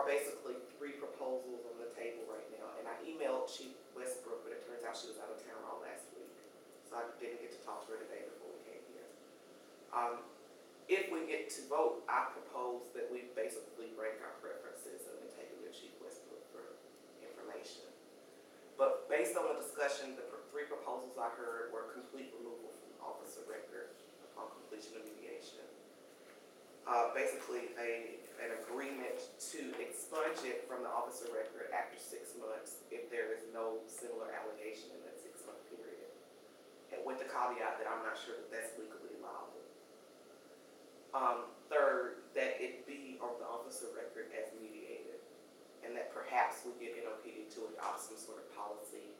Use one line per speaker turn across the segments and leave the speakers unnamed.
are basically 3 proposals on the table right now, and I emailed Chief Westbrook, but it turns out she was out of town all last week, so I didn't get to talk to her today before we came here. If we get to vote, I propose that we basically rank our preferences and then take it to Chief Westbrook for information. But based on the discussion, the 3 proposals I heard were complete removal from officer record upon completion of mediation. Basically an agreement to expunge it from the officer record after 6 months if there is no similar allegation in that 6-month period. And with the caveat that I'm not sure that that's legally allowable. Third, that it be on the officer record as mediated, and that perhaps we get NOPD to adopt some sort of policy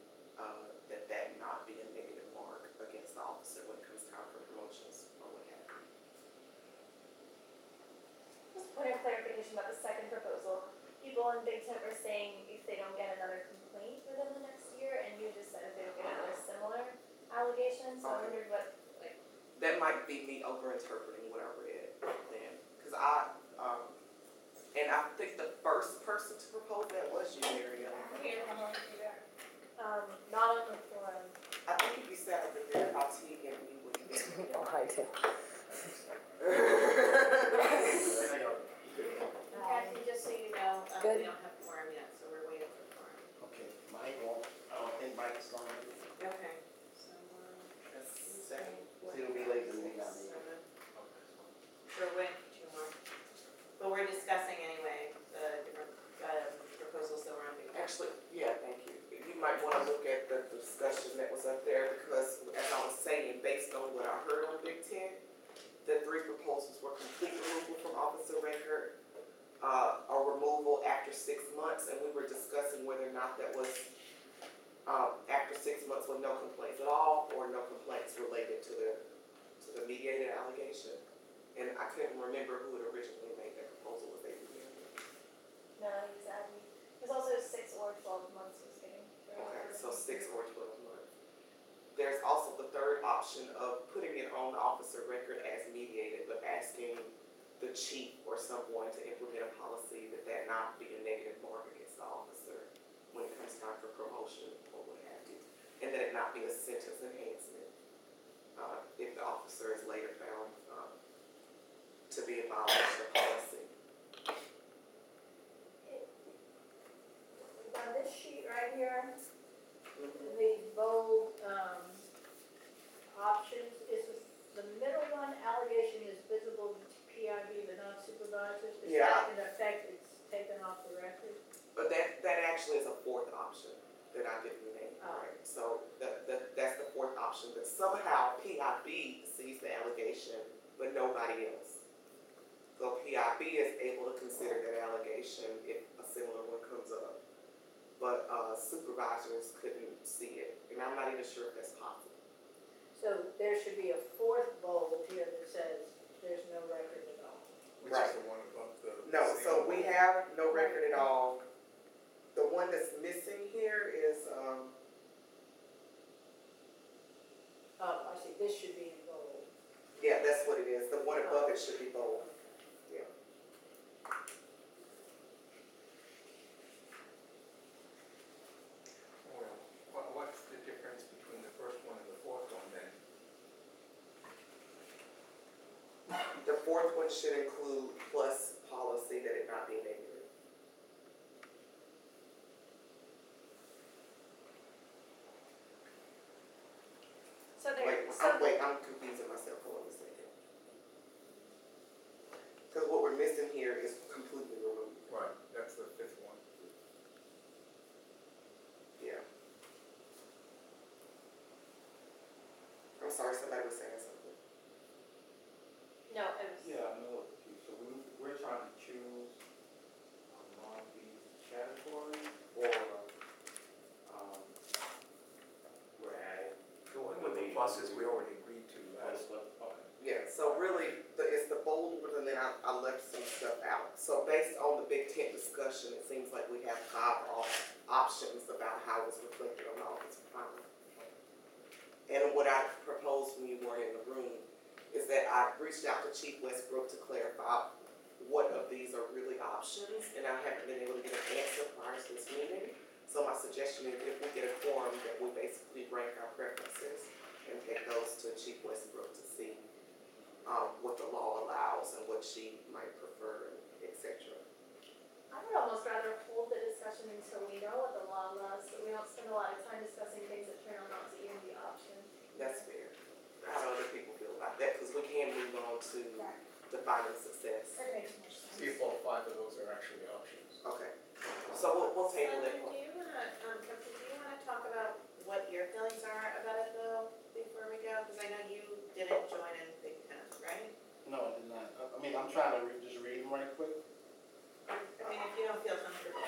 that not be a negative mark against the officer when it comes time for promotions or what have you.
Just point of clarification about the second proposal. People in Big Tent were saying if they don't get another complaint within the next year, and you just said if they don't get another similar allegation, so I wondered what, like.
That might be me overinterpreting what I read then, because and I think the first person to propose that was you, Miriam.
Not on the forum.
I think if you sat over there, I'll see and you would.
Oh, I do.
Kathy, just so you know,
Good.
we don't have quorum yet, so we're waiting for quorum.
Okay, Mike won't, I don't think Mike's going to.
Okay. So,
That's second.
He'll be late to me, I mean.
we're waiting for 2 more. But we're discussing anyway, the different proposals that were on the.
Actually, yeah, thank you. You might want to look at the discussion that was up there because, as I was saying, based on what I heard on Big Ten, the 3 proposals were complete removal from officer record, or removal after 6 months, and we were discussing whether or not that was after 6 months with no complaints at all, or no complaints related to the mediated allegation. And I couldn't remember who had originally made that proposal. Was they
No, exactly. There's also 6 or 12 months was getting.
Okay, so 6 or 12 months. There's also the third option of putting it on the officer record as mediated, but asking the chief or someone to implement a policy that not be a negative mark against the officer when it comes time for promotion or what have you. And that it not be a sentence enhancement if the officer is later found to be a violation of policy.
On this sheet right here, the bold options, is the middle one, allegation is visible to PIB, the non-supervisors? Is that in effect, it's taken off the record?
But that actually is a 4th option that I didn't name, right? So that's the 4th option, that somehow PIB sees the allegation, but nobody else. So PIB is able to consider that allegation if a similar one comes up. But supervisors couldn't see it, and I'm not even sure if that's possible.
So there should be a 4th bold here that says there's no record at all.
Which is the one above the.
No, so we have no record at all. The one that's missing here is,
Oh, I see, this should be in bold.
yeah, that's what it is. The one above it should be bold. Yeah.
Well, what's the difference between the first one and the 4th one then?
The 4th one should include plus policy that it not be negative.
So
I'm confusing myself. Hold on a second. Because what we're missing here is completely removed.
Right, that's the 5th one.
Yeah. I'm sorry, somebody was saying something.
No, it was.
Yeah, I'm a little confused. So we're trying to choose among these categories, or we're adding.
The one with the pluses we already agreed to, right?
Okay.
Yeah, so really, it's the bold one, and then I left some stuff out. So based on the Big Tent discussion, it seems like we have 5 options about how it's reflected on the office of power. And what I proposed when you weren't in the room is that I reached out to Chief Westbrook to clarify what of these are really options, and I haven't been able to get an answer prior to this meeting. So my suggestion is if we get a quorum, that we basically rank our preferences and take those to Chief Westbrook to see what the law allows and what she might prefer, etc.
I would almost rather hold the discussion until we know what the law allows, so we don't spend a lot of time discussing things that turn out not to even be options.
That's fair. How do other people feel about that? Because we can move on to defining success.
That makes more sense.
See if all five of those are actually options.
Okay. So we'll table that
Simon,
one.
do you wanna talk about what your feelings are about it though, before we go? Cause I know you didn't join in Big Tent, right?
No, I did not. I mean, I'm trying to just read them right quick.
I mean, if you don't feel comfortable.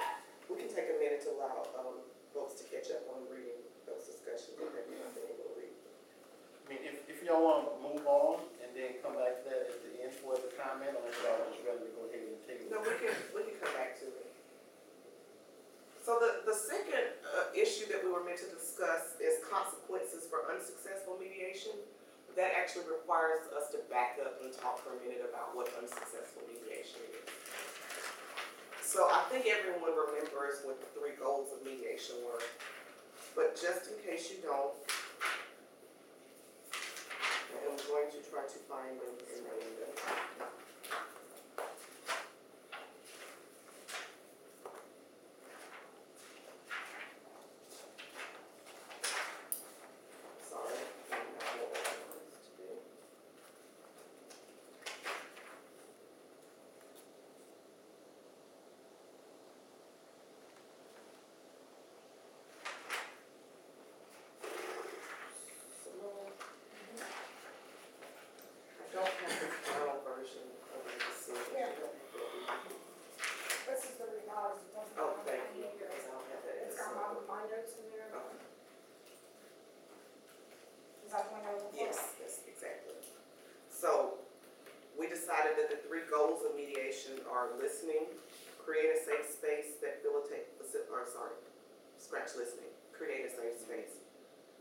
We can take a minute to allow folks to catch up on reading those discussions that they've not been able to read.
I mean, if y'all wanna move on and then come back to that at the end for the comment, or if y'all just ready to go ahead and take it.
No, we can come back to it. So the second issue that we were meant to discuss is consequences for unsuccessful mediation. That actually requires us to back up and talk for a minute about what unsuccessful mediation is. So I think everyone remembers what the 3 goals of mediation were, but just in case you don't, I'm going to try to find them and name them. Sorry, I'm not more organized today. I don't have the final version of the decision.
Yeah. This is the revised, it doesn't
Oh,
have
thank
any
you.
of yours.
I don't have that.
It's got my notes in there.
Okay.
Is that the one I was looking for?
Yes, exactly. So, we decided that the 3 goals of mediation are listening, create a safe space that create a safe space,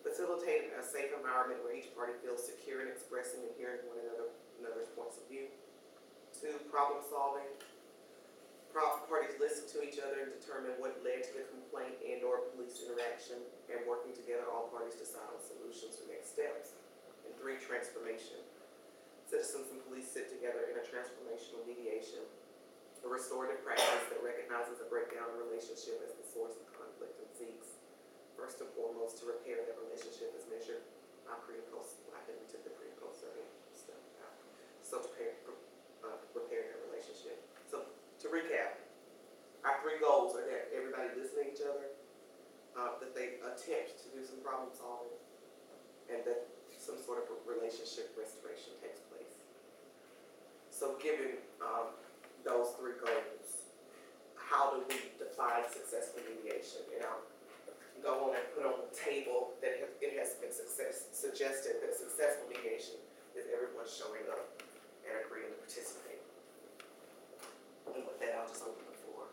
facilitate a safe environment where each party feels secure in expressing and hearing one another's points of view. 2, problem solving. Parties listen to each other and determine what led to the complaint and or police interaction, and working together, all parties decide on solutions or next steps. And 3, transformation. Citizens and police sit together in a transformational mediation, a restorative practice that recognizes a breakdown in relationship as the source of conflict and seeks, first and foremost, to repair that relationship as measured by pre and post. I think we took the pre and post survey stuff out. So to repair that relationship. So to recap, our 3 goals are that everybody listen to each other, that they attempt to do some problem solving, and that some sort of relationship restoration takes place. So given those 3 goals, how do we define successful mediation? And I'll go on and put on the table that it has been suggested that successful mediation is everyone showing up and agreeing to participate. And with that, I'll just open the floor.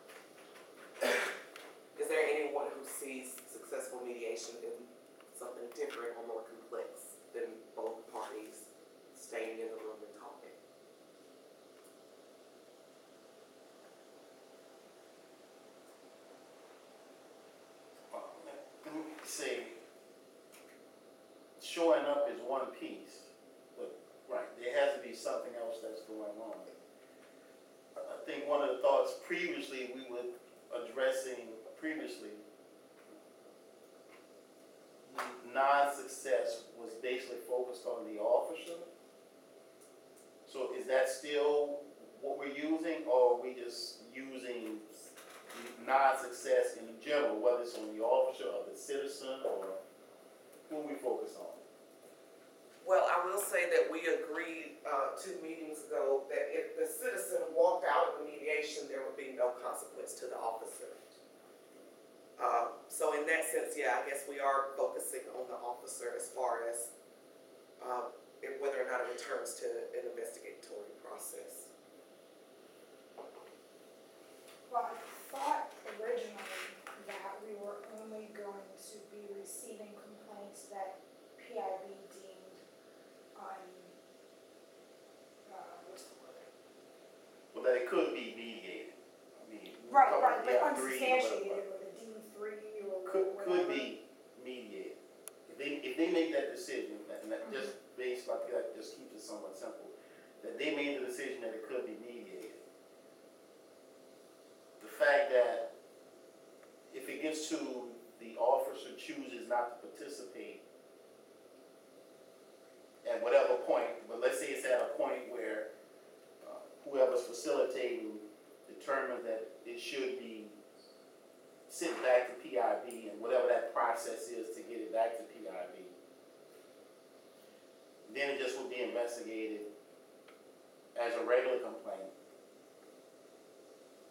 Is there anyone who sees successful mediation in something different or more complex than both parties staying in the room and talking?
Let me say, showing up is one piece, but, right, there has to be something else that's going on. I think one of the thoughts previously, we were addressing non-success was basically focused on the officer. So is that still what we're using, or are we just using non-success in general, whether it's on the officer or the citizen, or who we focus on?
Well, I will say that we agreed 2 meetings ago that if the citizen walked out of the mediation, there would be no consequence to the officer. So in that sense, yeah, I guess we are focusing on the officer as far as whether or not it returns to an investigatory process.
Well, I thought originally that we were only going to be receiving complaints that PIB deemed what's the word?
Well, that it could be mediated. I mean, we
Right,
talk
right,
about
but
the F3 or whatever.
unsubstantiated with a D3 or whatever.
Could be mediated. If they make that decision, and that just based like that, just keeps it somewhat simple, that they made the decision that it could be mediated. The fact that if it gets to the officer chooses not to participate at whatever point, but let's say it's at a point where whoever's facilitating determines that it should be sent back to PIB and whatever that process is to get it back to PIB, then it just will be investigated as a regular complaint.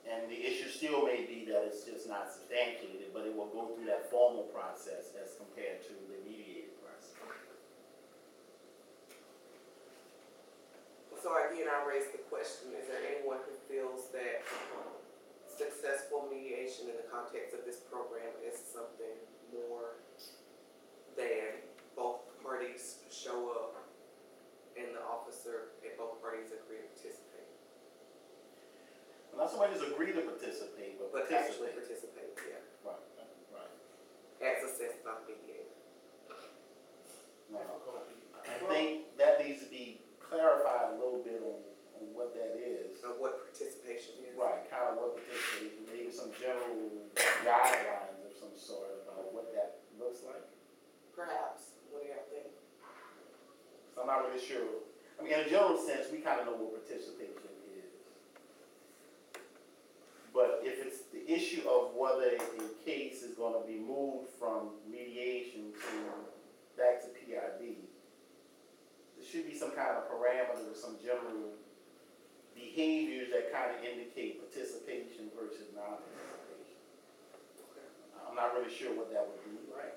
And the issue still may be that it's just not substantiated, but it will go through that formal process as compared to the mediated process.
So again, I raised the question, is there anyone who feels that successful mediation in the context of this program is something more than both parties show up and the officer and both parties agree to participate?
Not somebody just agree to participate, but
But actually
participate.
participate, yeah,
Right.
as assessed by the mediator.
Now, I think that needs to be clarified a little bit on what that is.
Of what participation is.
Right, kind of what participation, maybe some general guidelines of some sort about what that looks like.
Perhaps, what do y'all think?
So I'm not really sure. I mean, in a general sense, we kind of know what participation is. But if it's the issue of whether a case is going to be moved from mediation to back to PIB, there should be some kind of parameters or some general behaviors that kind of indicate participation versus non-participation. I'm not really sure what that would be.
Right.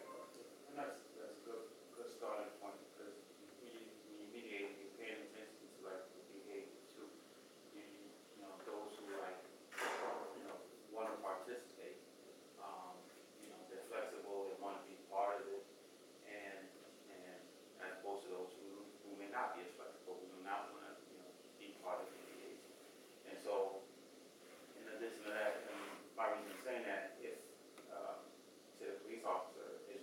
And that's a good starting point, because when you mediate, you're paying attention to like the behavior too. You know, those who like, want to participate, they're flexible, they want to be part of it, and as opposed to those who may not be as flexible, who do not want to, be part of the mediation. And so, in addition to that, my reason for saying that, if, say the police officer is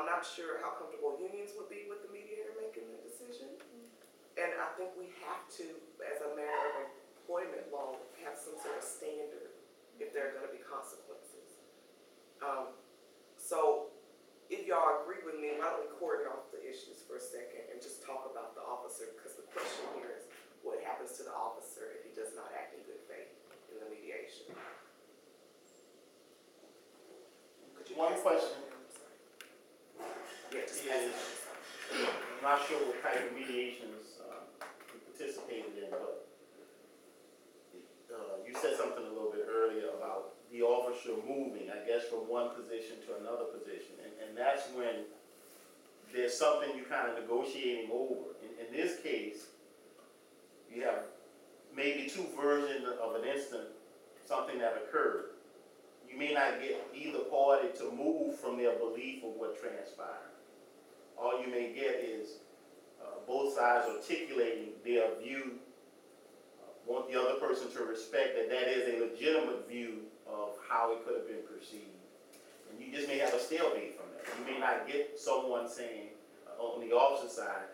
I'm not sure how comfortable unions would be with the mediator making the decision. And I think we have to, as a matter of employment law, have some sort of standard if there are gonna be consequences. So if y'all agree with me, why don't we cordon off the issues for a second and just talk about the officer, because the question here is what happens to the officer if he does not act in good faith in the mediation? Could you
One
pass that
question
down? I'm sorry. Yeah, just pass it down.
I'm not sure what type of mediations you participated in, but you said something a little bit earlier about the officer moving, I guess, from one position to another position. And that's when there's something you're kind of negotiating over. In this case, you have maybe two versions of an instant, something that occurred. You may not get either party to move from their belief of what transpired. All you may get is both sides articulating their view, want the other person to respect that that is a legitimate view of how it could have been perceived. And you just may have a stalemate from that. You may not get someone saying on the opposite side,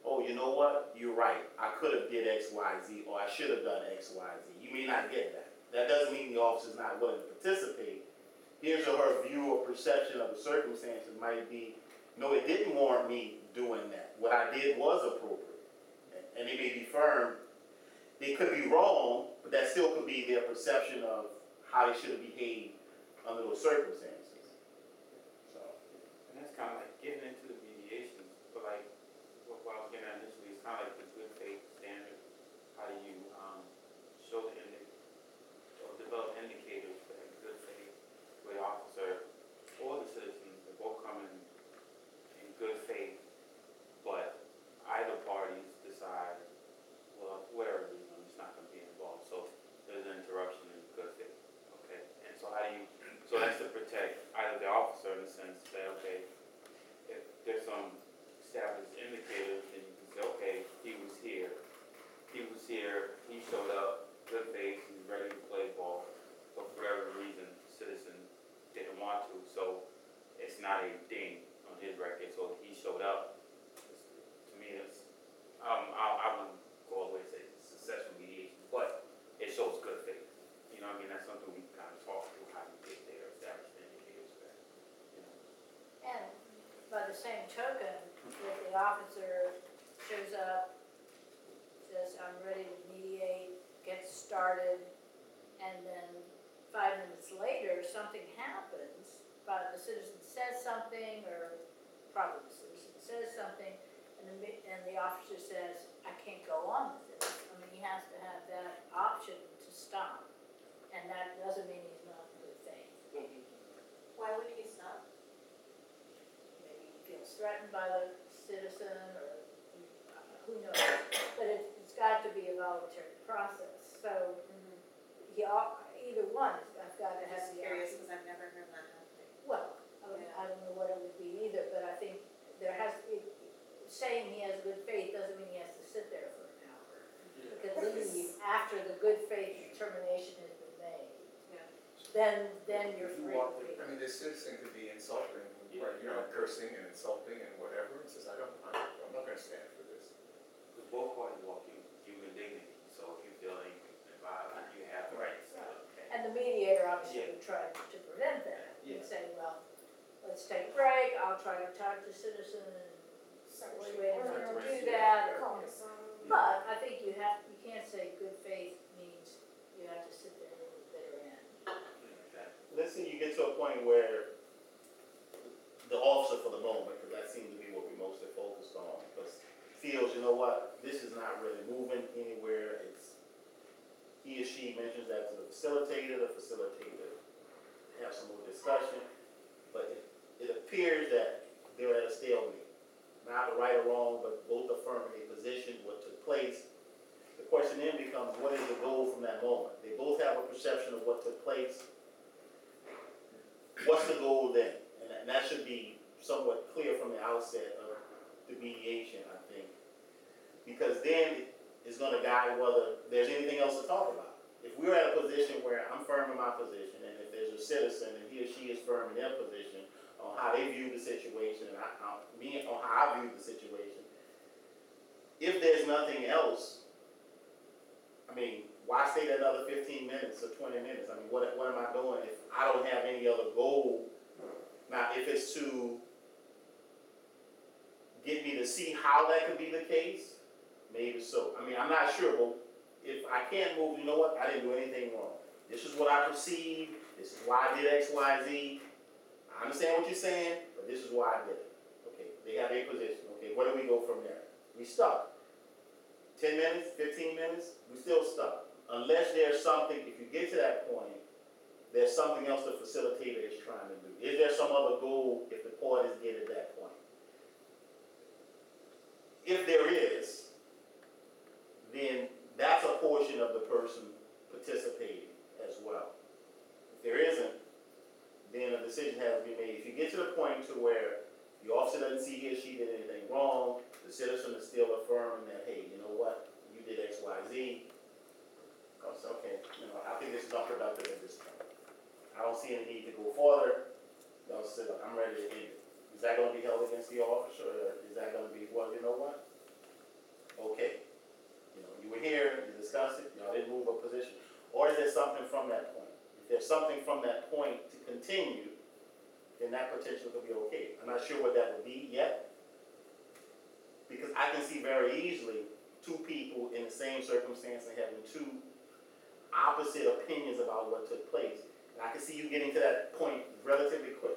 oh, you know what, you're right, I could have did X, Y, Z, or I should have done X, Y, Z. You may not get that. That doesn't mean the officer's not willing to participate. His or her view or perception of the circumstances might be, no, it didn't warrant me doing that. What I did was appropriate. And they may be firm. They could be wrong, but that still could be their perception of how they should have behaved under those circumstances. So.
And that's kind of like getting into the mediations, but like what I was getting at initially is kind of like the good faith standard. How do you show the or develop indicators for that good faith where the officer or the citizens are both coming in good faith, but either parties decide, well, for whatever reason, I'm just not going to be involved. So there's an interruption in good faith. Okay, and so how do you? So that's to protect either the officer in the sense that, okay, if there's some established indicators, then you can say, okay, he was here, he showed up, good faith, he's ready to play ball, but for whatever reason, citizen didn't want to, so it's not a ding on his record, so he showed up. To me, it's, I wouldn't go all the way to say successful mediation, but it shows good faith. You know what I mean? That's something we kind of talk through, how you get there, establish the indicators for that. You know?
And by the same token, if the officer shows up, says, I'm ready to mediate, gets started, and then 5 minutes later, something happens, but the citizen says something, or probably the citizen says something, and the officer says, I can't go on with this. I mean, he has to have that option to stop. And that doesn't mean he's not in good faith.
Why would he stop?
Maybe he feels threatened by the citizen, or who knows. But it's got to be a voluntary process. So either one has got to
I'm
have
just
the
curious
option.
because I've never heard that happening.
Well, I don't know what it would be either, but I think there has to be, saying he has good faith doesn't mean he has to sit there for an hour. He could leave after the good faith determination has been made.
Yeah.
Then you're
If you
free
walk
to
in-
leave.
I mean, the citizen could be insulting,
Yeah.
right, cursing and insulting and whatever, and says, I'm not gonna stand for this.
Because both parties walk in human dignity, so if you feel anything violent, you have the right to say, okay.
And the mediator obviously
Yeah.
would try to prevent that.
Yeah.
He'd say, well, let's take a break, I'll try to talk to citizen and persuade him not to do that. or- But I think you can't say good faith means you have to sit there to the bitter end.
Let's say you get to a point where the officer for the moment, because that seems to be what we mostly focused on, because feels, you know what, this is not really moving anywhere. It's he or she mentions that to the facilitator have some more discussion, but it appears that they're at a stalemate. Not right or wrong, but both affirm a position, what took place. The question then becomes, what is the goal from that moment? They both have a perception of what took place. What's the goal then? And that should be somewhat clear from the outset of the mediation, I think. Because then it's going to guide whether there's anything else to talk about. If we're at a position where I'm firm in my position, and if there's a citizen and he or she is firm in their position, on how they view the situation, and me on how I view the situation. If there's nothing else, I mean, why stay that another 15 minutes or 20 minutes? I mean, what am I doing if I don't have any other goal? Now, if it's to get me to see how that could be the case, maybe so. I mean, I'm not sure, but if I can't move, you know what? I didn't do anything wrong. This is what I perceived. This is why I did X, Y, Z. I understand what you're saying, but this is why I did it. Okay, they have a position. Okay, where do we go from there? We stuck. 10 minutes, 15 minutes, we still stuck. Unless there's something, if you get to that point, there's something else the facilitator is trying to do. Is there some other goal if the parties get at that point? If there is, then that's a portion of the person participating as well. If there isn't, then a decision has to be made. If you get to the point to where the officer doesn't see he or she did anything wrong, the citizen is still affirming that, hey, you know what, you did X, Y, Z. Okay, you know, I think this is unproductive at this point. I don't see any need to go further. They'll say, look, I'm ready to end it. Is that going to be held against the officer? Or is that going to be, well, you know what? Okay. You know, you were here, you discussed it, y'all didn't move a position. Or is there something from that point? If there's something from that point to continue, then that potential could be okay. I'm not sure what that would be yet. Because I can see very easily two people in the same circumstance and having two opposite opinions about what took place. And I can see you getting to that point relatively quick.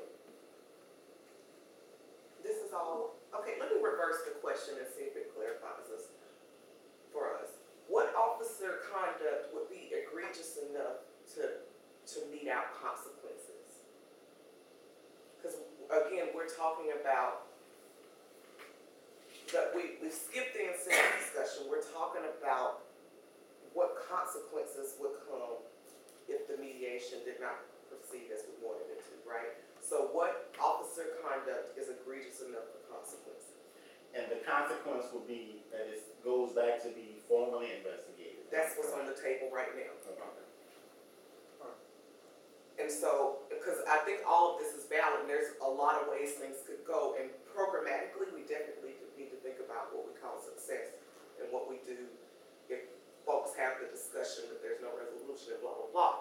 This is all, okay, let me reverse the question and see if it clarifies this for us. What officer conduct would be egregious enough to mete out consequences? Because again, we're talking about that we skipped the incentive discussion. We're talking about what consequences would come if the mediation did not proceed as we wanted it to, right? So what officer conduct is egregious enough for consequences?
And the consequence would be that it goes back to be formally investigated.
That's what's on the table right now. And so, because I think all of this is valid, and there's a lot of ways things could go, and programmatically, we definitely need to think about what we call success and what we do if folks have the discussion that there's no resolution and blah, blah, blah.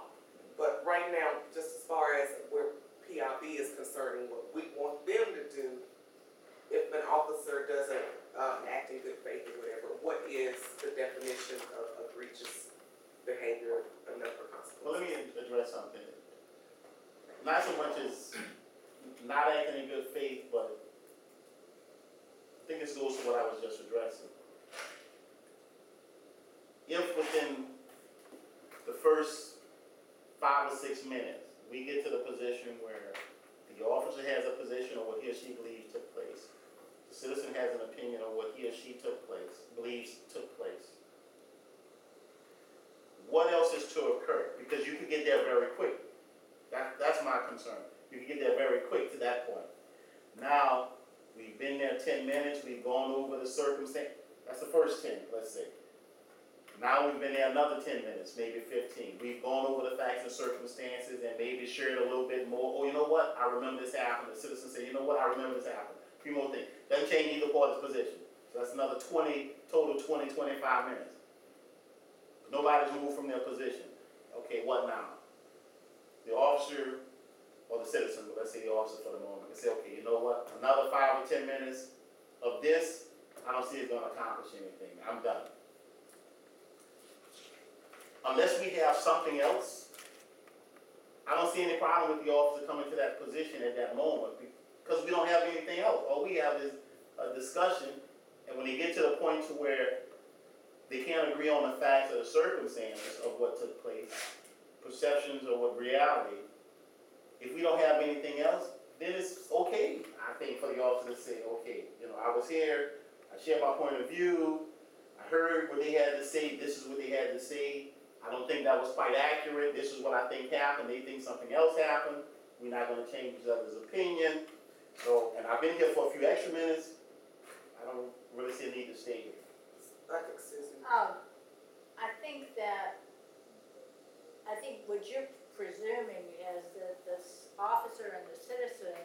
But right now, just as far as where PIB is concerned and what we want them to do, if an officer doesn't act in good faith or whatever, what is the definition of egregious behavior enough for consequences?
Well, let me address something. Not so much as not acting in good faith, but I think this goes to what I was just addressing. If within the first 5 or 6 minutes, we get to the position where the officer has a position on what he or she believes took place, the citizen has an opinion on what he or she believes took place, what else is to occur? Because you could get there very quick. That's my concern. You can get there very quick to that point. Now, we've been there 10 minutes, we've gone over the circumstance. That's the first 10, let's say. Now we've been there another 10 minutes, maybe 15. We've gone over the facts and circumstances and maybe shared a little bit more. Oh, you know what? I remember this happened. The citizen said, you know what? I remember this happened. A few more things. Doesn't change either party's position. So that's another 20, total 20, 25 minutes. Nobody's moved from their position. Okay, what now? The officer or the citizen, let's say the officer for the moment, can say, okay, you know what? Another 5 or 10 minutes of this, I don't see it's going to accomplish anything. I'm done. Unless we have something else, I don't see any problem with the officer coming to that position at that moment because we don't have anything else. All we have is a discussion, and when they get to the point to where they can't agree on the facts or the circumstances of what took place, perceptions or what reality, if we don't have anything else, then it's okay, I think, for the officer to say, okay, you know, I was here, I shared my point of view, I heard what they had to say, this is what they had to say, I don't think that was quite accurate, this is what I think happened, they think something else happened, we're not going to change each other's opinion, so, and I've been here for a few extra minutes, I don't really see a need to stay here.
I think Susan.
I think what you're presuming is that this officer and the citizen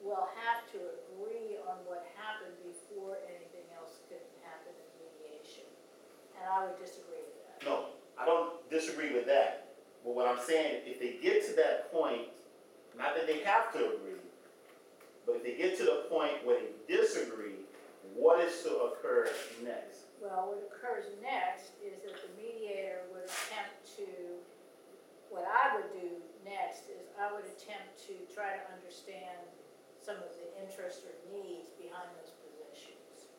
will have to agree on what happened before anything else could happen in mediation. And I would disagree with that.
No, I don't disagree with that. But what I'm saying, if they get to that point, not that they have to agree, but if they get to the point where they disagree, what is to occur next?
Well, what occurs next is that the mediator would attempt to, what I would do next is I would attempt to try to understand some of the interests or needs behind those positions.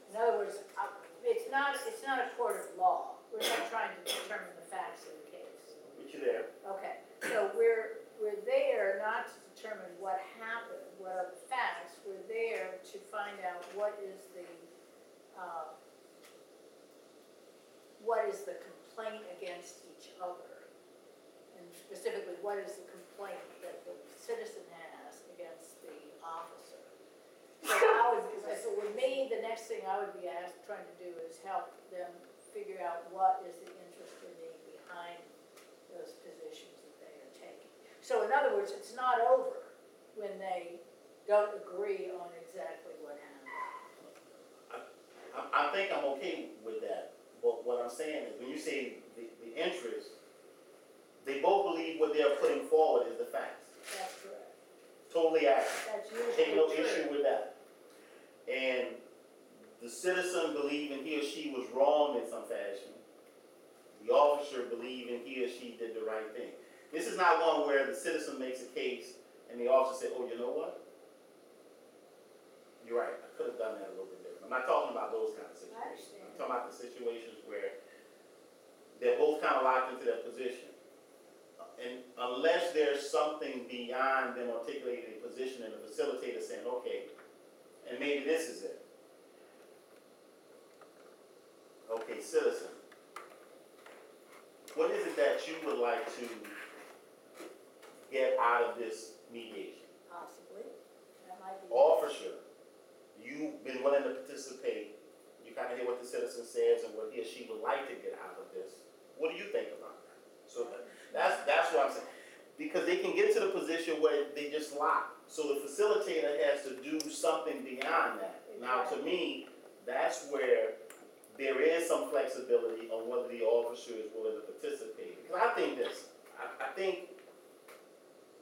In other words, it's not a court of law. We're not trying to determine the facts of the case.
Get you there.
Okay, so we're there not to determine what happened, what are the facts. We're there to find out what is the complaint against each other, and specifically, what is the complaint that the citizen has against the officer. So with me, the next thing I would be trying to do is help them figure out what is the interest or need behind those positions that they are taking. So in other words, it's not over when they don't agree on exactly what happened.
I think I'm okay with that. But what I'm saying is, when you say the interest, they both believe what they're putting forward is the facts.
That's correct.
Totally accurate.
That's usually
Take no
true.
issue with that. And the citizen believing he or she was wrong in some fashion. The officer believing he or she did the right thing. This is not one where the citizen makes a case and the officer said, oh, you know what? You're right, I could have done that a little bit different. I'm not talking about those kind of situations.
I understand.
I'm talking about the situations where they're both kind of locked into their position. And unless there's something beyond them articulating a position and the facilitator saying, okay, and maybe this is it. Okay, citizen, what is it that you would like to get out of this mediation?
Possibly. That might be.
Officer, you've been willing to participate. You kind of hear what the citizen says and what he or she would like to get out of this. What do you think about that? So that's what I'm saying. Because they can get to the position where they just lock. So the facilitator has to do something beyond that. Now, to me, that's where there is some flexibility on whether the officer is willing to participate. Because I think this. I think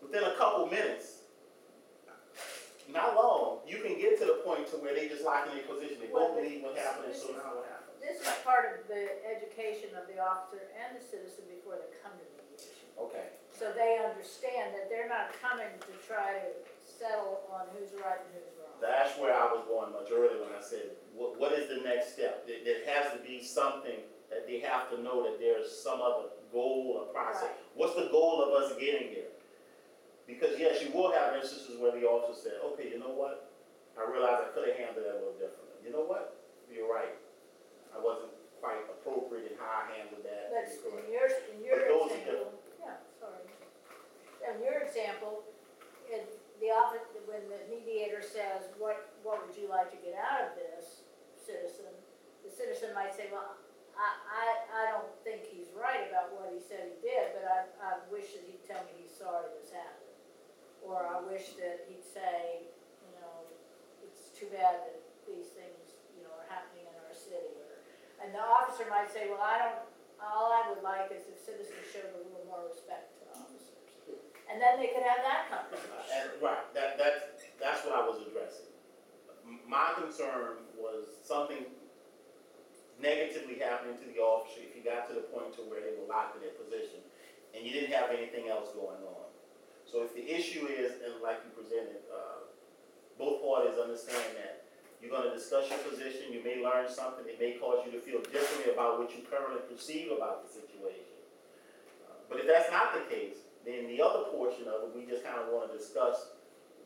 within a couple minutes, not long, you can get to the point to where they just lock in their position. They both believe what happened, and so now what happens?
This is part of the education of the officer and the citizen before they come to mediation.
Okay.
So they understand that they're not coming to try to settle on who's right and who's wrong.
That's where I was going much earlier when I said, what is the next step? There has to be something that they have to know that there's some other goal or process.
Right.
What's the goal of us getting there? Because yes, you will have instances where the officer said, okay, you know what? I realized I could have handled that a little differently. You know what? You're right. I wasn't quite appropriate in how I handled that.
But in your
But those are
example, yeah, sorry. In your example, when the mediator says, what would you like to get out of this, citizen? The citizen might say, well, I don't think he's right about what he said he did, but I wish that he'd tell me he's sorry this happened. Or I wish that he'd say, it's too bad that these things, are happening in our city. And the officer might say, well, all I would like is if citizens showed a little more respect to officers. And then they could have that conversation.
Right, that's what I was addressing. My concern was something negatively happening to the officer if you got to the point to where they were locked in their position and you didn't have anything else going on. So if the issue is, and like you presented, both parties understand that you're going to discuss your position, you may learn something, it may cause you to feel differently about what you currently perceive about the situation. But if that's not the case, then the other portion of it, we just kind of want to discuss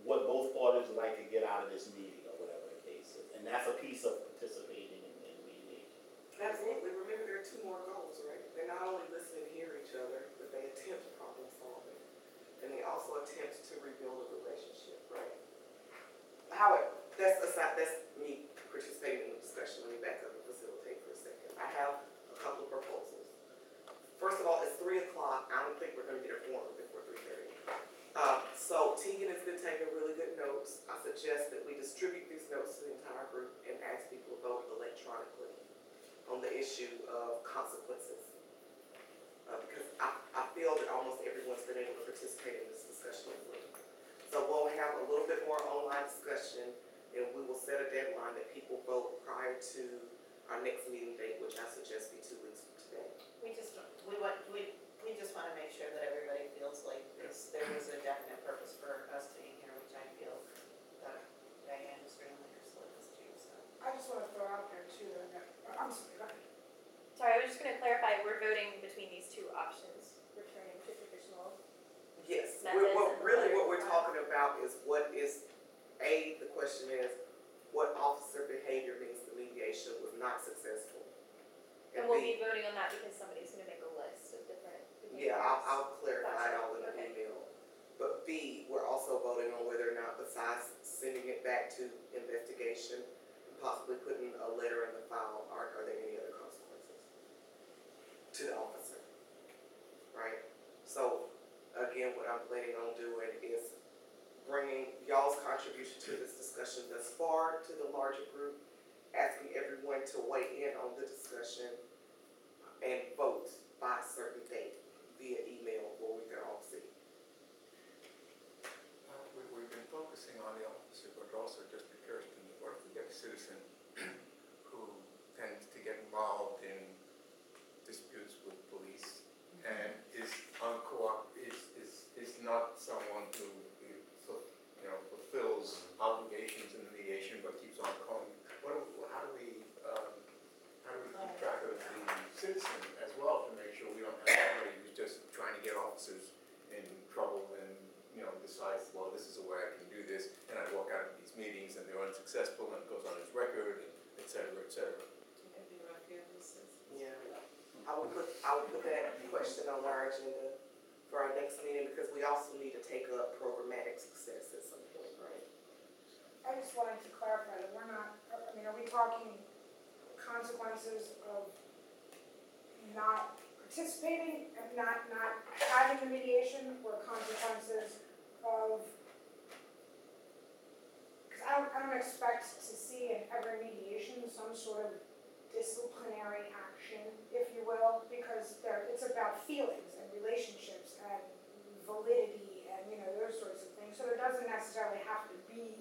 what both parties would like to get out of this meeting or whatever the case is. And that's a piece of participating in mediation.
Absolutely. Remember, there are two more goals, right? They're not only listening to hear each other, but they attempt problem solving. And they also attempt to rebuild a relationship, right? However, that's me participating in the discussion. Let me back up and facilitate for a second. I have a couple of proposals. First of all, it's 3 o'clock. I don't think we're going to get a quorum before 3:30. So Tegan has been taking ask people to vote electronically on the issue of consequences. Because I feel that almost everyone's been able to participate in this discussion. So we'll have a little bit more online discussion, and we will set a deadline that people vote prior to our next meeting date, which I suggest be 2 weeks from today.
We just wanna make sure that everybody feels like there was a definite purpose for us being here, which I feel that Diane is really understood this too, so.
I just wanna throw out there too, that, I'm sorry, go ahead.
Sorry, I was just gonna clarify, we're voting between these two options, returning to traditional.
Yes,
Methods
what
and
really what
other-
we're talking about is the question is, what officer behavior means the mediation was not successful?
And we'll be voting on that because somebody's gonna make a list of different behaviors.
Yeah, I'll clarify it all in an
Okay.
email. But B, we're also voting on whether or not, besides sending it back to investigation and possibly putting a letter in the file, are there any other consequences to the officer? Right? So, again, what I'm planning on doing is bringing y'all's contribution to this discussion thus far to the larger group, asking everyone to weigh in on the discussion and vote by a certain date via email where we can all see.
We've been focusing on the officer, but it also just occurs to me, what if we get a citizen who tends to get involved in disputes with police and is not someone who, fulfills obligations in the mediation but keeps on calling? How do we keep track of the citizen as well to make sure we don't have somebody who's just trying to get officers in trouble and, decides, well, this is the way I can do this, and I walk out of these meetings and they're unsuccessful and it goes on his record, and et cetera, et cetera.
It could be rough here, this is.
Yeah, I would put that question on our agenda for our next meeting because we also need to take up programmatic success at some point, right?
I just wanted to clarify that we're not, are we talking consequences of not participating, and not having the mediation, or consequences of, because I don't expect to see in every mediation some sort of disciplinary action, if you will, because it's about feelings and relationships and validity and, those sorts of things. So there doesn't necessarily have to be,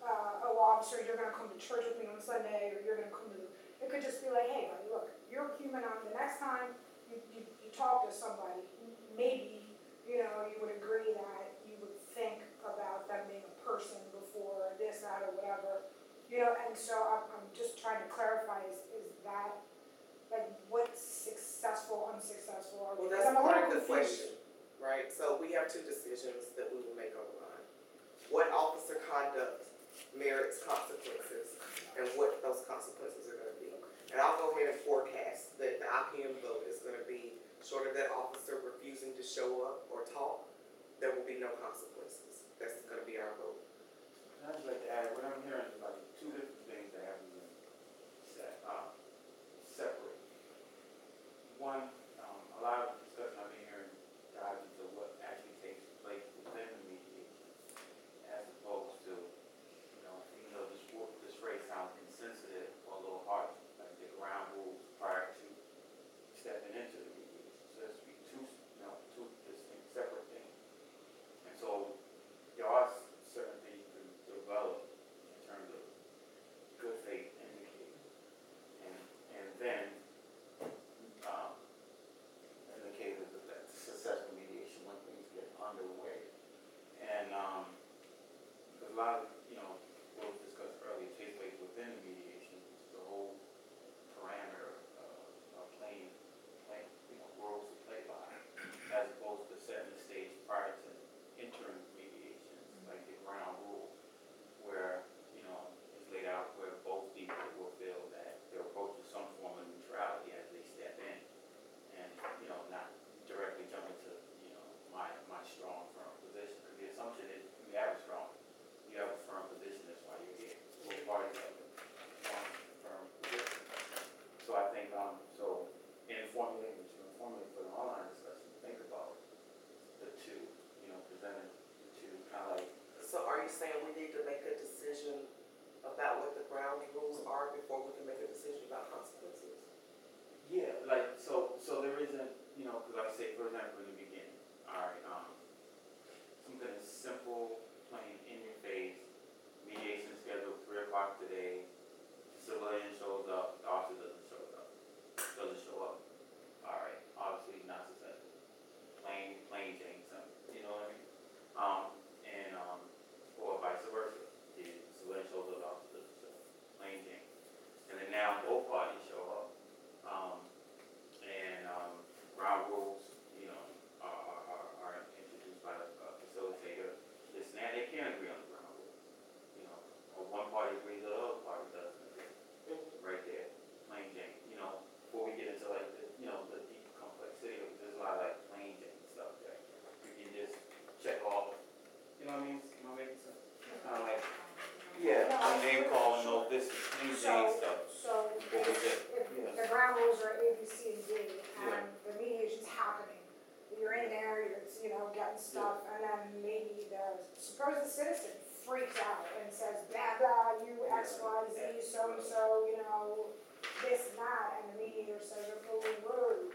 oh, officer, you're gonna come to church with me on Sunday, or you're gonna come to, it could just be like, hey, buddy, look, you're human on the next time you talk to somebody, maybe, you would agree that you would think about them being a person before this, that, or whatever. And so I'm just trying to clarify, is that, like, what's successful, unsuccessful, or?
Well, that's part of the question, right? So we have two decisions that we will make online. What officer conduct merits consequences and what those consequences are gonna be. And I'll go ahead and forecast that the IPM vote is gonna be, short of that officer refusing to show up or talk, there will be no consequences. That's gonna be our vote.
I'd just like to add, what I'm hearing is like two different things that haven't been separate. One, a lot of discussion I've been hearing dives into what actually takes place within the mediation, as opposed to, even though this phrase sounds insensitive or a little harsh, like the ground rules prior to stepping into the mediation. So there's to be two distinct, separate things. And so there are certain things you can develop in terms of good faith indicators. And then
and stuff, and then maybe suppose the citizen freaks out and says, blah, blah, you X, Y, Z, so-and-so, you know, this and that, and the mediator says, oh, whoa.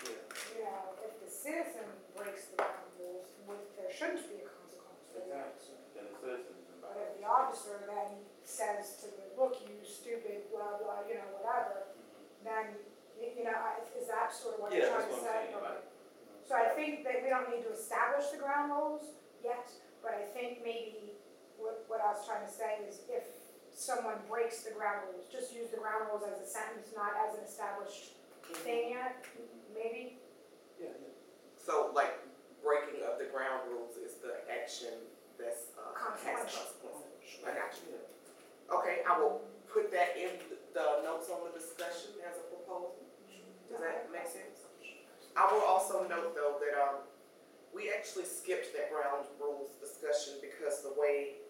You know, if the citizen breaks the ground rules, there shouldn't be a consequence for that.
Then the citizens
But if the officer then says to the, look, you stupid, blah, blah, you know, whatever, then, you know, is that sort of what you're trying to say? Okay. So I think that we don't need to establish the ground rules yet, but I think maybe what I was trying to say is if someone breaks the ground rules, just use the ground rules as a sentence, not as an established thing yet, maybe?
So like breaking of the ground rules is the action that's has
Consequential.
consequences. I got you. Okay, I will put that in the notes on the discussion as a proposal. Does that make sense? I will also note though that we actually skipped that ground rules discussion because the way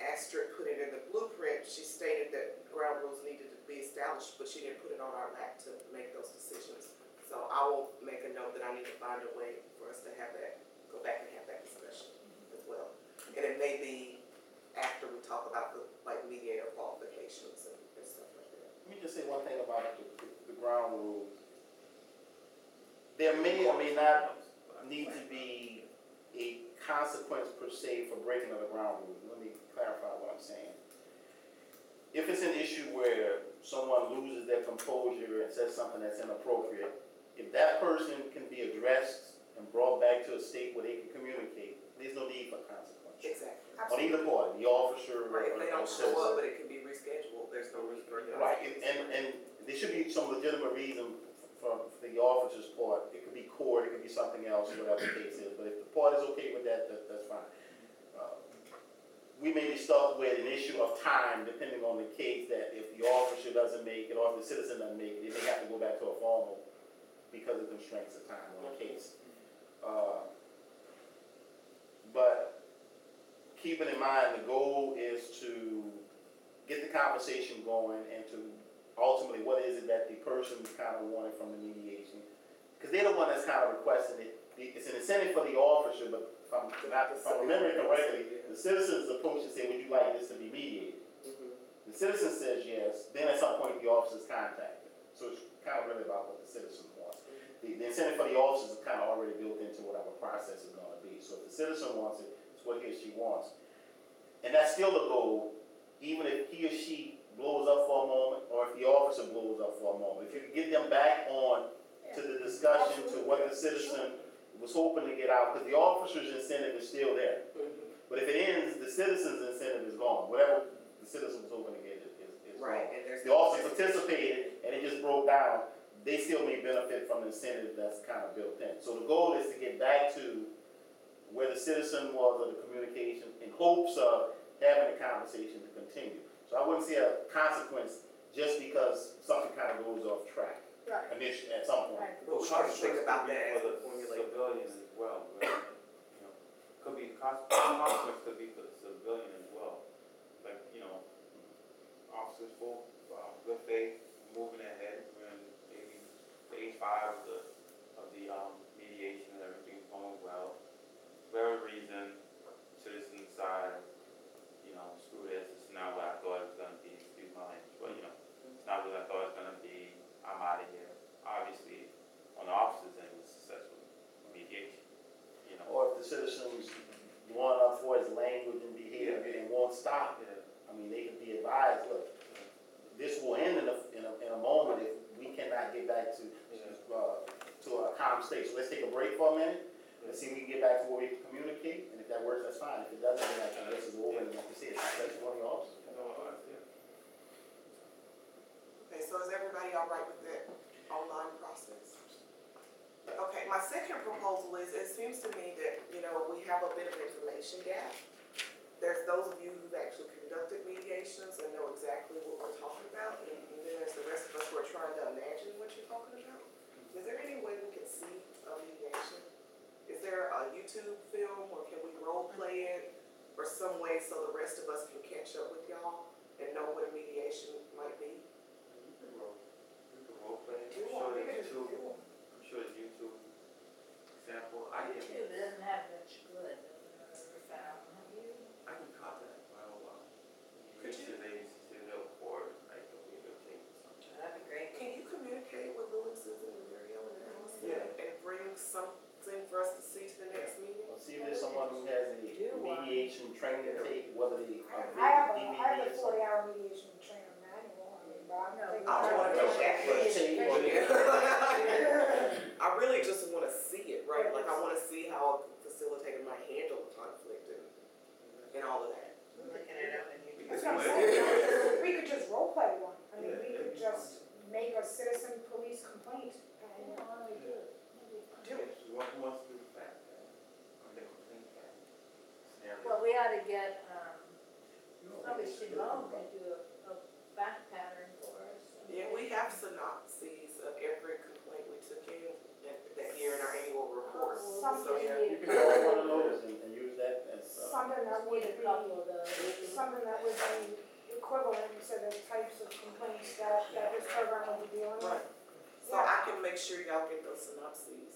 Astrid put it in the blueprint, she stated that ground rules needed to be established, but she didn't put it on our lap to make those decisions. So I will make a note that I need to find a way for us to have that, go back and have that discussion as well. And it may be after we talk about the like mediator qualifications and stuff like that.
Let me just say one thing about the ground rules. There may or may not need to be a consequence per se for breaking of the ground rules. Let me clarify what I'm saying. If it's an issue where someone loses their composure and says something that's inappropriate, if that person can be addressed and brought back to a state where they can communicate, there's no need for consequence.
Exactly.
On either party, the officer
Right, if they don't show
citizen.
up, but it can be rescheduled, there's no need for it.
Right, and there should be some legitimate reason for the officer's part. It could be court, it could be something else, whatever the case is. But if the part is okay with that, that's fine. We may be stuck with an issue of time, depending on the case, that if the officer doesn't make it or if the citizen doesn't make it, they may have to go back to a formal because of constraints of time on the case. But keeping in mind, the goal is to get the conversation going and to ultimately what is it that the person kind of wanted from the mediation. Because they're the one that's kind of requesting it. It's an incentive for the officer, but if I'm remembering correctly, the citizens approach and say, would you like this to be mediated? The citizen says yes, then at some point the officer's contacted. So it's kind of really about what the citizen wants. The incentive for the officers is kind of already built into whatever process is going to be. So if the citizen wants it, it's what he or she wants. And that's still the goal, even if he or she blows up for a moment or if the officer blows up for a moment. If you can get them back on to the discussion, to what the citizen was hoping to get out, because the officer's incentive is still there. But if it ends, the citizen's incentive is gone. Whatever the citizen was hoping to get is
Right,
gone.
and there's.
The officer participated and it just broke down, they still may benefit from the incentive that's kind of built in. So the goal is to get back to where the citizen was of the communication in hopes of having the conversation to continue. So I wouldn't see a consequence just because something kind of goes off track.
Right.
Initially, at some point.
But we should think about that as
for
we
the
formulate.
civilian as well, right? You know, could be, consequence could be for the civilian as well. Like, you know, officers full, good faith, moving ahead, when maybe phase 5 of the mediation and everything's going well. Very reason, citizen side, you know, screw this, it's not what I thought it was gonna be, excuse my language, but you know, it's not what I thought it was gonna be, I'm out of here. Obviously, on the officer's end, it was successful mediation, you know.
Or if the citizens going up for his language and behavior and won't stop, I mean, they can be advised, look, this will end in a moment if we cannot get back to a calm state. So let's take a break for a minute. Let's see if we can get back to where we can communicate, and if that works, that's fine. If it doesn't, then I guess it's over, and like you said, it's one of the officers.
Okay, so is everybody all right with that online process? Okay, my second proposal is, it seems to me that, you know, we have a bit of information gap. There's those of you who've actually conducted mediations and know exactly what we're talking about, and then there's the rest of us who are trying to imagine what you're talking about. Is there any way we can see a mediation? Is there a YouTube film, or can we role play it, or some way so the rest of us can catch up with y'all and know what a mediation might be?
You can role play.
Do one, we can do one.
I'm sure there's YouTube example. I didn't
training take, whether they are
I have
DVDs?
a 40-hour mediation trainer manual, I mean, but I'm
No,
thinking.
I don't wanna go back
Videotape.
I really just wanna see it, right? Like, I wanna see how a facilitator might handle conflict and all of that.
I'm looking it up and you.
That's what I'm saying, we could just role play one, I mean, we could just make a citizen police complaint and
why don't we do it?
do it.
Who wants to do the fact pattern? Or the complaint pattern? Scenario.
Well, we ought to get, probably Simone could do a fact pattern for us.
Yeah, we have synopses of every complaint we took in that year in our annual report.
Oh,
So, yeah.
You can have one of those and use that as,
Something that would
Need a
be,
couple of those.
something that would be equivalent to the types of complaints that this program would be dealing with.
Right. So I can make sure y'all get those synopses.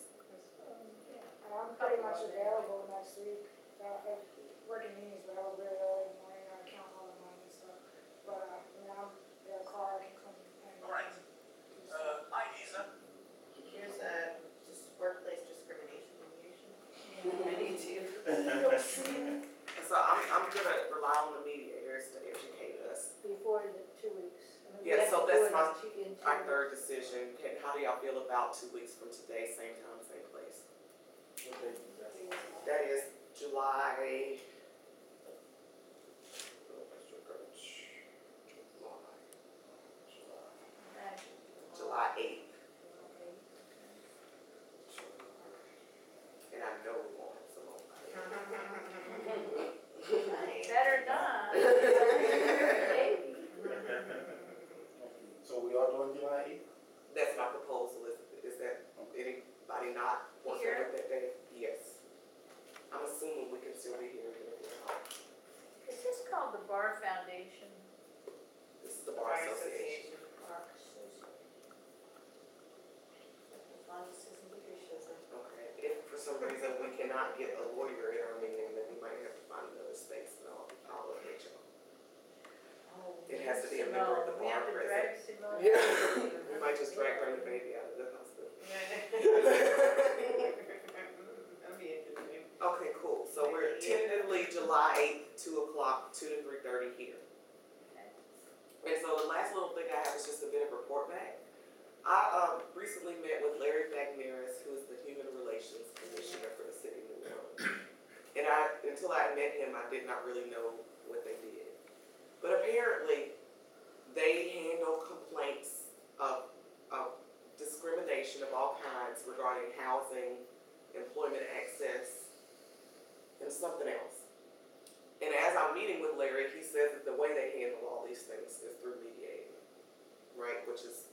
And I'm pretty much available next week, if working meetings, but I was very early in the morning, I count all the money and stuff. But, I mean, I'm, the car, I can come and.
All right.
do stuff.
Hi, Isa.
Here's just workplace discrimination mediation.
Yeah.
I need to.
You'll see.
So I'm gonna rely on the mediators to educate us.
Before the 2 weeks. I mean, we
Yeah,
have
so
to
that's
do it
my-
in 2
Our
weeks.
third decision, how do y'all feel about 2 weeks from today, same time, same place? That is July. July 8th, and I know we won't have some more.
Better not. Maybe.
so we are doing July 8th?
That's my proposal, is that anybody not want to
Here?
work that day? Yes. I'm assuming we can still be here.
Is this called the Bar Foundation?
This is the Bar Association.
Bar Association.
As long as Susan Baker shows up.
Okay, if for some reason we cannot get a lawyer in our meeting, then we might have to find another space, and I'll update y'all. It has to be a member of the
We
bar
have to
present.
drag Simone.
We might just drag her and the baby out of the hospital.
That'd be interesting.
Okay, cool, so we're tentatively July 8th, 2 o'clock, 2 to 3:30 here.
Okay.
And so the last little thing I have is just a bit of report back. I recently met with Larry Bagneris, who is the Human Relations Commissioner for the city of New Orleans. And until I met him, I did not really know what they did. But apparently, they handle complaints of discrimination of all kinds regarding housing, employment access, and something else. And as I'm meeting with Larry, he says that the way they handle all these things is through mediating, right? Which is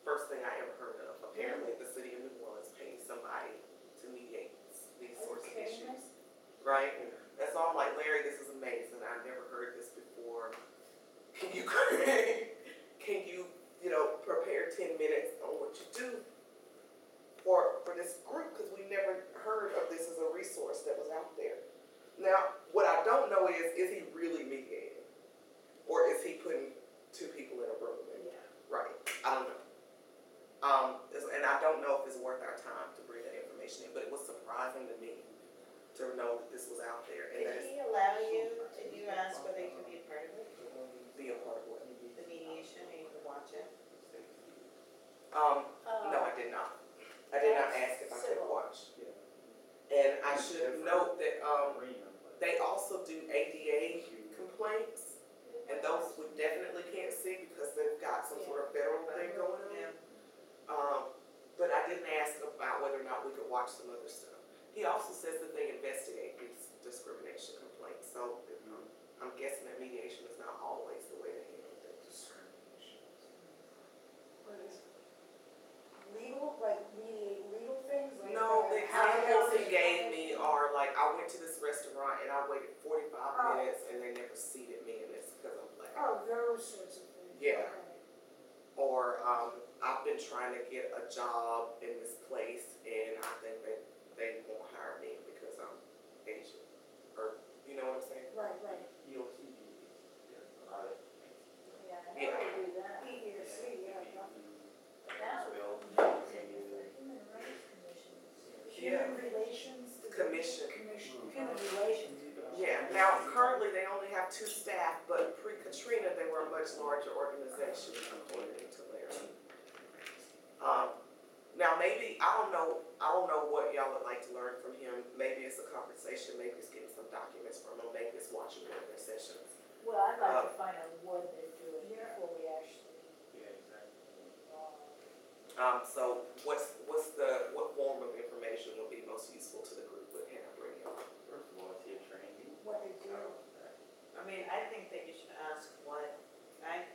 first thing I ever heard of. Apparently, the city of New Orleans pays somebody to mediate these sorts of issues, right? And so I'm like, Larry, this is amazing. I've never heard this before. Can you prepare 10 minutes on what you do for this group? Because we never heard of this as a resource that was out there. Now, what I don't know is he really mediating? Or is he putting two people in a room? Right, I don't know. And I don't know if it's worth our time to bring that information in, but it was surprising to me to know that this was out there. And that
Did
it's
he allow you, did you ask whether you could be a part of it?
be a part of what?
The mediation, or you could watch it?
No, I did not. I did not ask if I could watch. And I should note that, they also do ADA complaints, and those we definitely can't see because they've got some sort of federal thing going on. But I didn't ask about whether or not we could watch some other stuff. He also says that they investigate these discrimination complaints, so I'm guessing that mediation is not always the way to handle things.
Legal, like mediate legal things? Like,
No, the
how
examples
they-
he gave me are like, I went to this restaurant and I waited 45 minutes and they never seated me and it's because I'm black.
Oh, those sorts of things.
Yeah.
Okay.
Or I've been trying to get a job in this place and I think that they won't hire me because I'm Asian. Or, you know what I'm saying?
Right, right.
Yeah, I
Yeah.
know they do that.
EEOC, yeah, definitely.
Now, Human Rights Commission.
Human Relations.
Commission.
Commission, Human Relations.
Yeah, now currently they only have 2 staff, but pre-Katrina, they were a much larger organization according to Larry. Now maybe, I don't know what y'all would like to learn from him. Maybe it's a conversation, maybe it's getting some documents from him, maybe it's watching one of their sessions.
Well, I'd like to find out what they're doing before we actually.
Yeah, exactly.
So what form of information would be most useful to the group with Hannah bring up?
First of all, is he a training?
What they do.
I mean, I think that you should ask I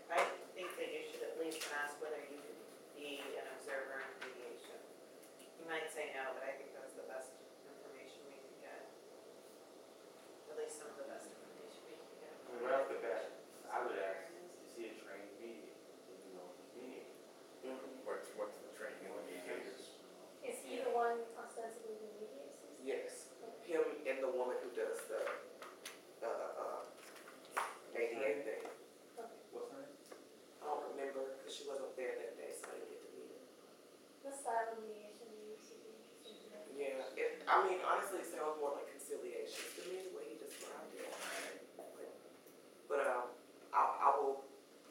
think that you should at least ask whether you could be an observer in mediation. You might say no, but I think that's the best information we can get. At least some of the best information we can get.
I mean, right off the bat, I would ask, is he a trained mediator? You know, he's mediating.
What's the training on mediators?
Is he the one ostensibly who mediates these?
Yes, him and the woman who does the ADA thing.
What's her name?
I don't remember, because she wasn't there that day, so I didn't get to meet her.
The style of mediation you used to be interested in.
Yeah, I mean, honestly, it sounds more like conciliation to me, the way he described it. But I will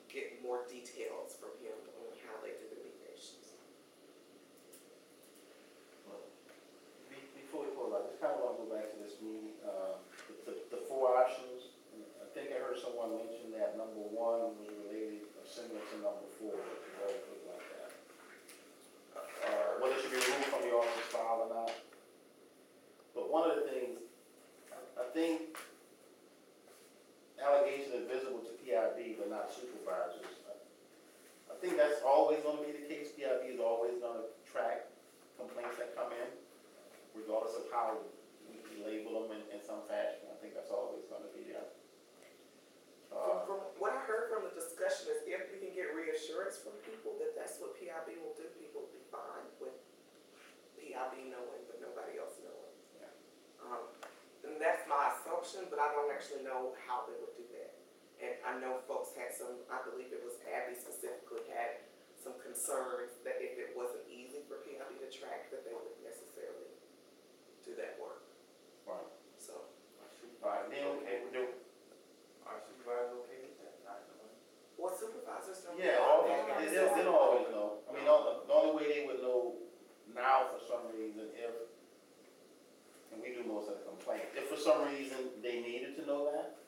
get more details from him on how they do the mediations.
Before we pull out, just kind of want to go back to this meeting, the 4 options. I think I heard someone mention that number 1 was related or similar to number 4, if you all put it like that. Whether it should be removed from the office file or not. But one of the things, I think allegations are visible to PIB but not supervisors. I think that's always going to be the case. PIB is always going to track complaints that come in, regardless of how we label them in some fashion. I think that's always going to be there.
From what I heard from the discussion is if we can get reassurance from people that that's what PIB will do, people will be fine with PIB knowing, but nobody else knowing.
Yeah.
And that's my assumption, but I don't actually know how they would do that. And I know folks had some, I believe it was Abby specifically had some concerns that if it wasn't easy for PIB to track, that they wouldn't necessarily do that work.
Right.
So,
Right. Then,
Our supervisor okay with that? Not knowing?
well, supervisors don't.
yeah, they don't always know. I mean, the only way they would know now for some reason and we do most of the complaints, if for some reason they needed to know that,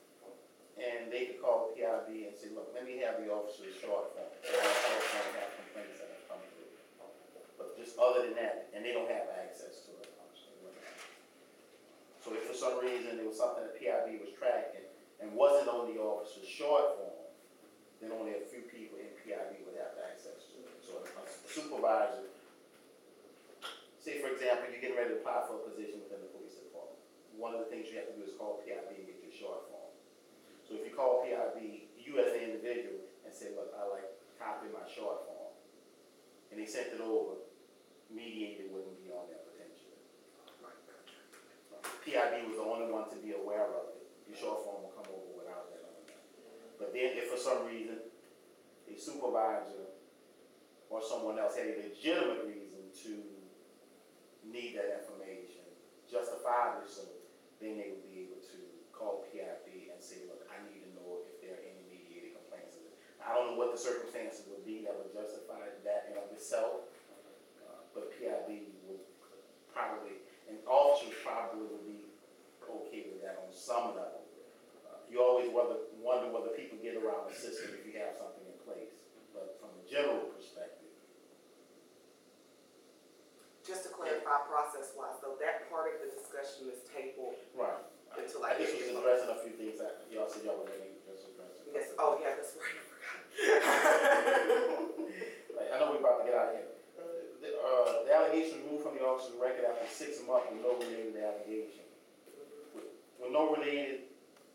and they could call PIB and say, look, let me have the officers short form. So I have complaints that have come through. But just other than that, and they don't have access to it. So if for some reason there was something that PIB was tracking and wasn't on the officer's short form, then only a few people in PIB would have access to it. So a supervisor, say for example, you're getting ready to apply for a position within the police department. One of the things you have to do is call PIB and get your short form. So if you call PIB, you as an individual, and say, look, I like copy my short form, and they sent it over, mediator wouldn't be on there potentially. PIB was the only one to be aware of it. Your short form will come over without that on there. But then if for some reason a supervisor or someone else had a legitimate reason to need that information, justifiably so, then they would be able to call PIB and say, look, I need to know if there are any mediated complaints. I don't know what the circumstances would be that would justify that in of itself, but PIB would probably, and officers probably would be okay with that on some level. You always wonder whether people get around the system if you have something in place, but from a general perspective.
Just to clarify process-wise, though, that part of the discussion is tabled
Right.
until
I just was addressing a few things that y'all said y'all were going to just address.
Yes, oh yeah, that's right, I forgot.
Like, I know we're about to get out of here. The allegation removed from the officer's record after 6 months with no related allegation. With no related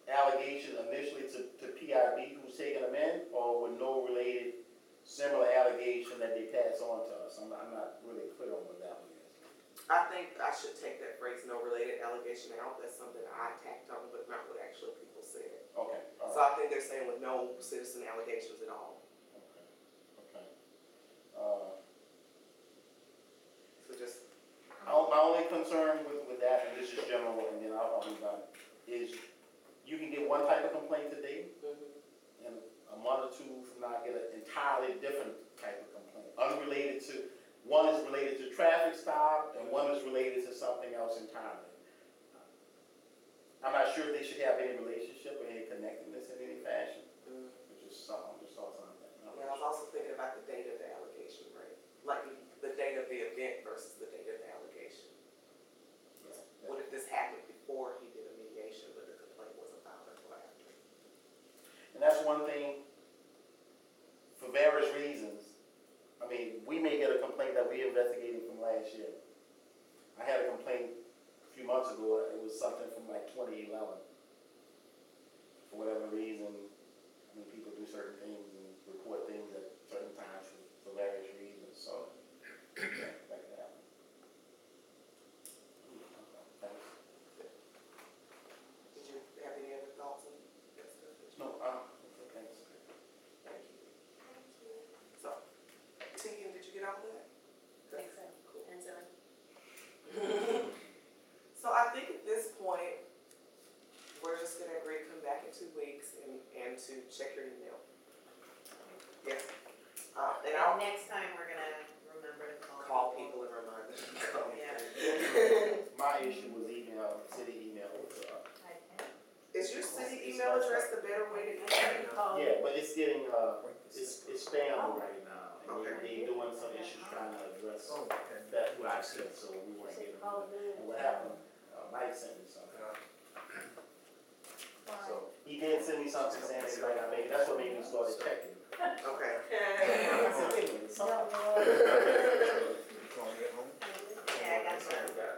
allegation initially to PIB who's taking them in, or with no related similar allegation that they pass on to us? I'm not really clear on what that one is.
I think I should take that phrase, no related allegation out, that's something I tacked on, but not what actually people said.
Okay, all
So
right.
I think they're saying with no citizen allegations at all.
Okay.
So just,
My only concern with that, and this is general, and then I'll be done, is you can get one type of complaint today,
Mhm.
and a month or two from now, get an entirely different type of complaint, unrelated to, one is related to traffic stop, and one is related to something else entirely. I'm not sure if they should have any relationship or any connectedness in any fashion,
Mhm.
which is something, just saw something.
Yeah, I was also thinking about the date of the allegation, right? Like the date of the event versus the date of the allegation. What if this happened before he did a mediation, but the complaint wasn't filed until after?
And that's one thing, for various reasons. I mean, we may get a complaint that we investigated from last year. I had a complaint a few months ago, it was something from like 2011. For whatever reason, I mean, people do certain things and report things at certain times for various reasons, so, yeah, that can happen. Thanks.
Did you have any other thoughts on this?
No, okay, thanks.
Thank you. So, Tegan, did you get all that?
Thanks, so.
Cool.
And so,
So I think at this point, we're just gonna agree to come back in 2 weeks and to check your email. Yes. And I'll
next time, we're gonna remember to
call people and remind them to come.
Yeah.
My issue was email, city email,
I can.
Is your city email address the better way to email?
Call
yeah, but it's getting, it's spam
Oh.
right now, and
Okay.
they doing some issues trying to address
Oh, okay.
that, what I said, so we weren't getting.
Call it.
And what happened, Mike sent me something,
Fine.
so he did send me something saying it might not make it, that's what made me started checking.
Okay.
I said, wait a minute, something.
No,
You calling me at home?
I did.
Yeah, I got you.